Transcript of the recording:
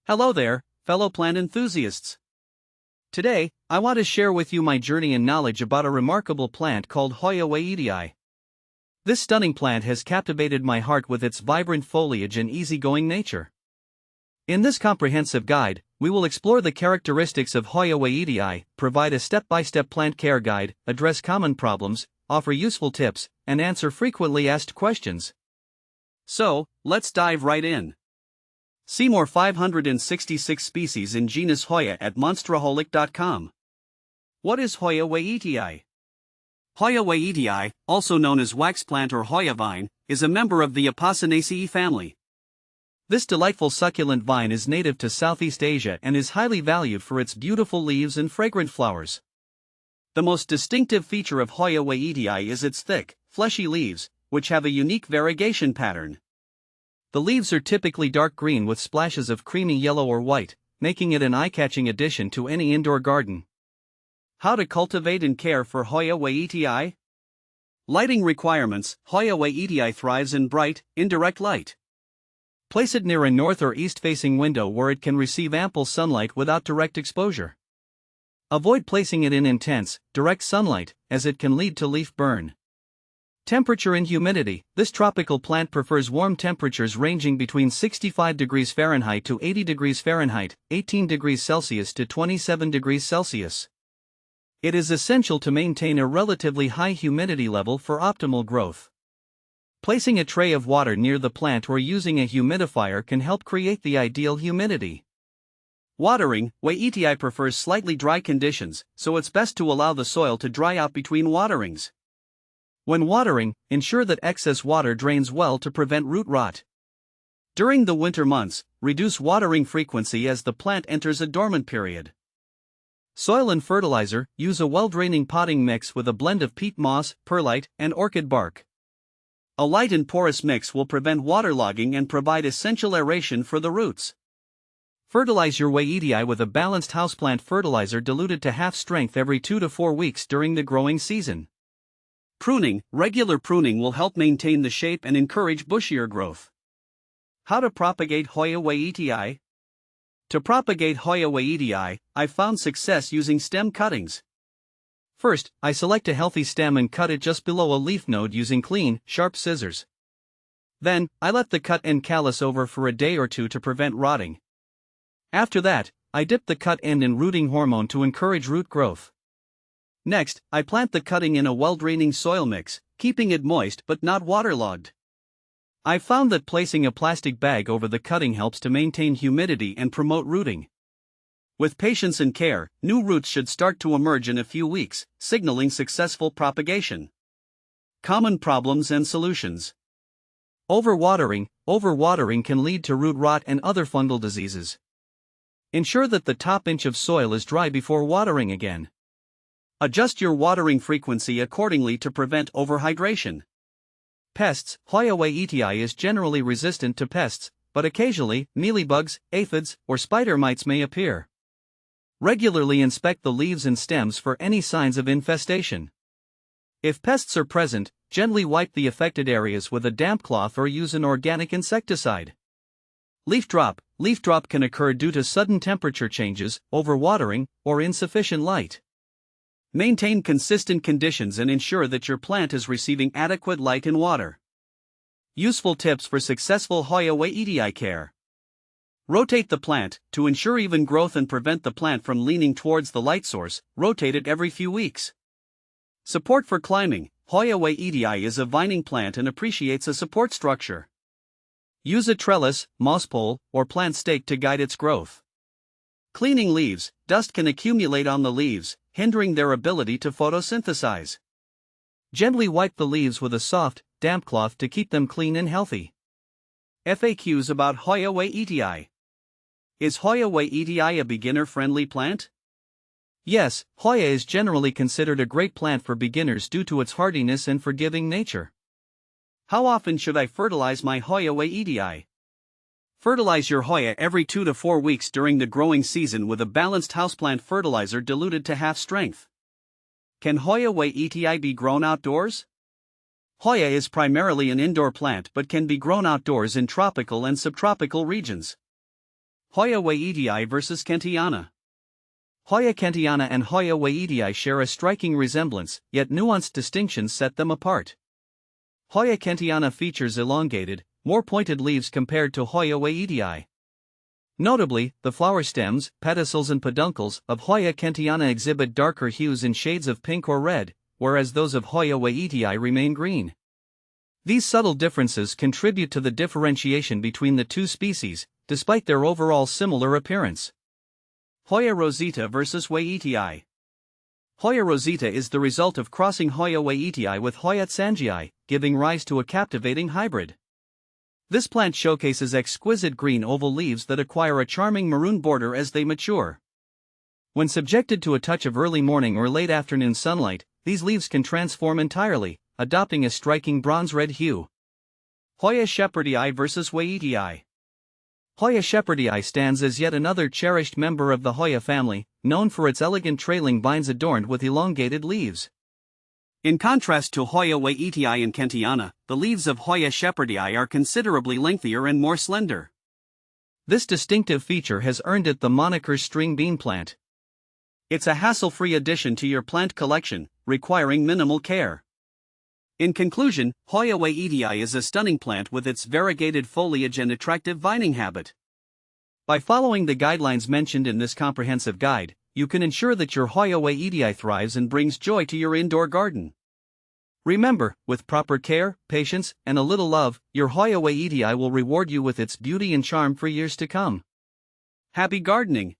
Hello there, fellow plant enthusiasts. Today, I want to share with you my journey and knowledge about a remarkable plant called Hoya Wayetii. This stunning plant has captivated my heart with its vibrant foliage and easygoing nature. In this comprehensive guide, we will explore the characteristics of Hoya Wayetii, provide a step-by-step plant care guide, address common problems, offer useful tips, and answer frequently asked questions. So, let's dive right in. See more 566 species in genus Hoya at monsteraholic.com. What is Hoya Wayetii? Hoya Wayetii, also known as wax plant or Hoya vine, is a member of the Apocynaceae family. This delightful succulent vine is native to Southeast Asia and is highly valued for its beautiful leaves and fragrant flowers. The most distinctive feature of Hoya Wayetii is its thick, fleshy leaves, which have a unique variegation pattern. The leaves are typically dark green with splashes of creamy yellow or white, making it an eye-catching addition to any indoor garden. How to cultivate and care for Hoya Wayetii? Lighting requirements: Hoya Wayetii thrives in bright, indirect light. Place it near a north or east-facing window where it can receive ample sunlight without direct exposure. Avoid placing it in intense, direct sunlight, as it can lead to leaf burn. Temperature and humidity: this tropical plant prefers warm temperatures ranging between 65 degrees Fahrenheit to 80 degrees Fahrenheit, 18 degrees Celsius to 27 degrees Celsius. It is essential to maintain a relatively high humidity level for optimal growth. Placing a tray of water near the plant or using a humidifier can help create the ideal humidity. Watering: Wayetii prefers slightly dry conditions, so it's best to allow the soil to dry out between waterings. When watering, ensure that excess water drains well to prevent root rot. During the winter months, reduce watering frequency as the plant enters a dormant period. Soil and fertilizer: use a well-draining potting mix with a blend of peat moss, perlite, and orchid bark. A light and porous mix will prevent waterlogging and provide essential aeration for the roots. Fertilize your Wayetii with a balanced houseplant fertilizer diluted to half strength every 2 to 4 weeks during the growing season. Pruning: regular pruning will help maintain the shape and encourage bushier growth. How to propagate Hoya Wayetii? To propagate Hoya Wayetii, I've found success using stem cuttings. First, I select a healthy stem and cut it just below a leaf node using clean, sharp scissors. Then, I let the cut end callus over for a day or two to prevent rotting. After that, I dip the cut end in rooting hormone to encourage root growth. Next, I plant the cutting in a well-draining soil mix, keeping it moist but not waterlogged. I've found that placing a plastic bag over the cutting helps to maintain humidity and promote rooting. With patience and care, new roots should start to emerge in a few weeks, signaling successful propagation. Common problems and solutions. Overwatering: overwatering can lead to root rot and other fungal diseases. Ensure that the top inch of soil is dry before watering again. Adjust your watering frequency accordingly to prevent overhydration. Pests: Hoya Wayetii is generally resistant to pests, but occasionally, mealybugs, aphids, or spider mites may appear. Regularly inspect the leaves and stems for any signs of infestation. If pests are present, gently wipe the affected areas with a damp cloth or use an organic insecticide. Leaf drop: leaf drop can occur due to sudden temperature changes, overwatering, or insufficient light. Maintain consistent conditions and ensure that your plant is receiving adequate light and water. Useful tips for successful Hoya Wayetii care. Rotate the plant: to ensure even growth and prevent the plant from leaning towards the light source, rotate it every few weeks. Support for climbing: Hoya Wayetii is a vining plant and appreciates a support structure. Use a trellis, moss pole, or plant stake to guide its growth. Cleaning leaves: dust can accumulate on the leaves, hindering their ability to photosynthesize. Gently wipe the leaves with a soft, damp cloth to keep them clean and healthy. FAQs about Hoya Wayetii. Is Hoya Wayetii a beginner-friendly plant? Yes, Hoya is generally considered a great plant for beginners due to its hardiness and forgiving nature. How often should I fertilize my Hoya Wayetii? Fertilize your Hoya every 2 to 4 weeks during the growing season with a balanced houseplant fertilizer diluted to half strength. Can Hoya Wayetii be grown outdoors? Hoya is primarily an indoor plant but can be grown outdoors in tropical and subtropical regions. Hoya Wayetii vs. Kentiana. Hoya Kentiana and Hoya Wayetii share a striking resemblance, yet nuanced distinctions set them apart. Hoya Kentiana features elongated, more pointed leaves compared to Hoya Wayetii. Notably, the flower stems, pedicels and peduncles of Hoya Kentiana exhibit darker hues in shades of pink or red, whereas those of Hoya Wayetii remain green. These subtle differences contribute to the differentiation between the two species, despite their overall similar appearance. Hoya rosita vs. Wayetii. Hoya rosita is the result of crossing Hoya Wayetii with Hoya tsangii, giving rise to a captivating hybrid. This plant showcases exquisite green oval leaves that acquire a charming maroon border as they mature. When subjected to a touch of early morning or late afternoon sunlight, these leaves can transform entirely, adopting a striking bronze-red hue. Hoya shepherdii vs. Wayetii. Hoya shepherdii stands as yet another cherished member of the Hoya family, known for its elegant trailing vines adorned with elongated leaves. In contrast to Hoya Wayetii and Kentiana, the leaves of Hoya shepherdii are considerably lengthier and more slender. This distinctive feature has earned it the moniker string bean plant. It's a hassle-free addition to your plant collection, requiring minimal care. In conclusion, Hoya Wayetii is a stunning plant with its variegated foliage and attractive vining habit. By following the guidelines mentioned in this comprehensive guide, you can ensure that your Hoya Wayetii thrives and brings joy to your indoor garden. Remember, with proper care, patience, and a little love, your Hoya Wayetii will reward you with its beauty and charm for years to come. Happy gardening!